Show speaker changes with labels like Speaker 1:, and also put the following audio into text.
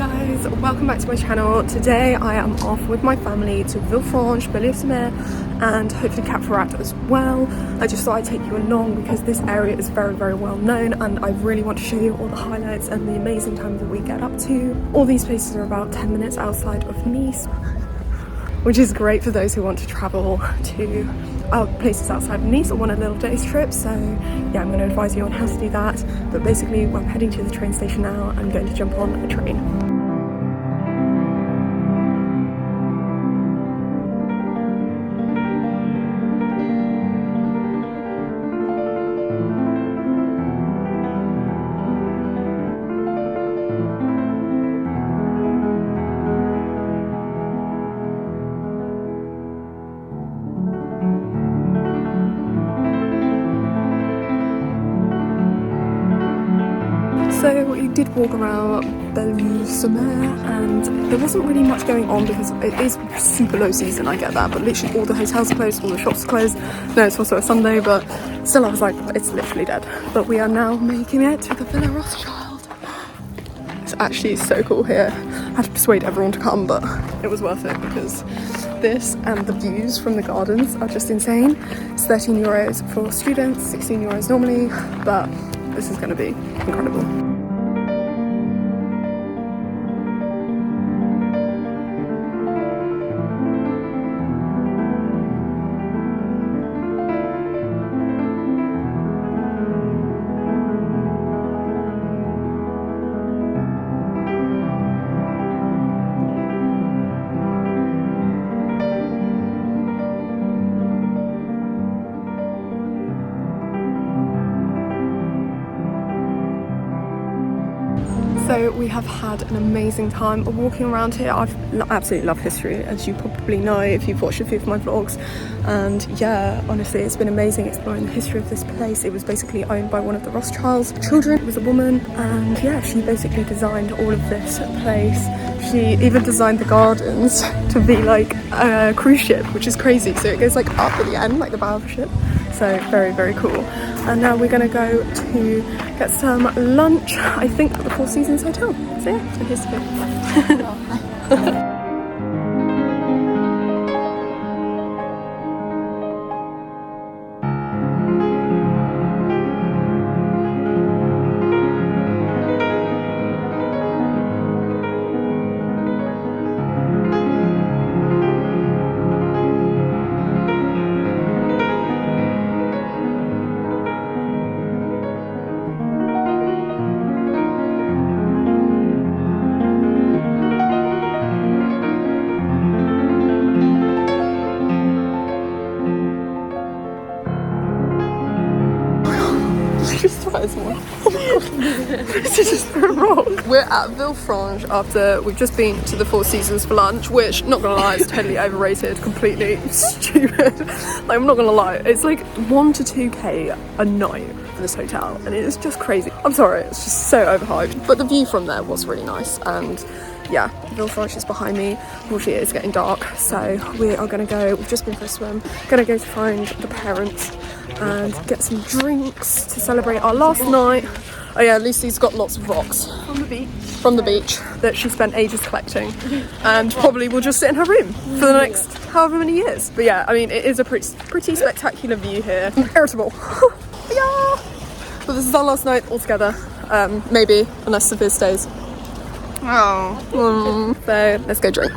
Speaker 1: guys, welcome back to my channel. Today I am off with my family to Villefranche, Beaulieu-sur-mer and hopefully Ferat as well. I just thought I'd take you along because this area is very well known and I really want to show you all the highlights and the amazing time that we get up to. All these places are about 10 minutes outside of Nice, which is great for those who want to travel to places outside of Nice or want a little day's trip. So yeah, I'm going to advise you on how to do that. But basically, I'm heading to the train station now. I'm going to jump on a train. So we did walk around Beaulieu-sur-mer and there wasn't really much going on because it is super low season, I get that, but literally all the hotels are closed, all the shops are closed. No, it's also a Sunday, but still I was like, it's literally dead. But we are now making it to the Villa Rothschild. It's actually so cool here. I had to persuade everyone to come, but it was worth it because this and the views from the gardens are just insane. It's 13 euros for students, 16 euros normally, but this is going to be incredible. So we have had an amazing time walking around here. I absolutely love history, as you probably know if you've watched a few of my vlogs. And yeah, honestly, it's been amazing exploring the history of this place. It was basically owned by one of the Rothschild's children. It was a woman, and yeah, she basically designed all of this place. She even designed the gardens to be like a cruise ship, which is crazy. So it goes like up at the end, like the bow of a ship. So very cool. And now we're gonna go to get some lunch, I think at the Four Seasons Hotel. So yeah, so here's the view. This is just a rock. We're at Villefranche after we've just been to the Four Seasons for lunch, which, not gonna lie, is totally overrated, completely stupid. Like, I'm not gonna lie, it's like 1 to 2k a night for this hotel, and it is just crazy. I'm sorry, it's just so overhyped, but the view from there was really nice. And yeah, Villefranche is behind me. Unfortunately, it is getting dark, so we are gonna go. We've just been for a swim. Gonna go to find the parents and get some drinks to celebrate our last night. Oh yeah, Lucy's got lots of rocks from the beach that she spent ages collecting, and probably will just sit in her room for the next however many years. But yeah, I mean, it is a pretty spectacular view here. I'm irritable. Yeah. But this is our last night all together. Maybe, unless Sophia stays. Oh. So let's go drink.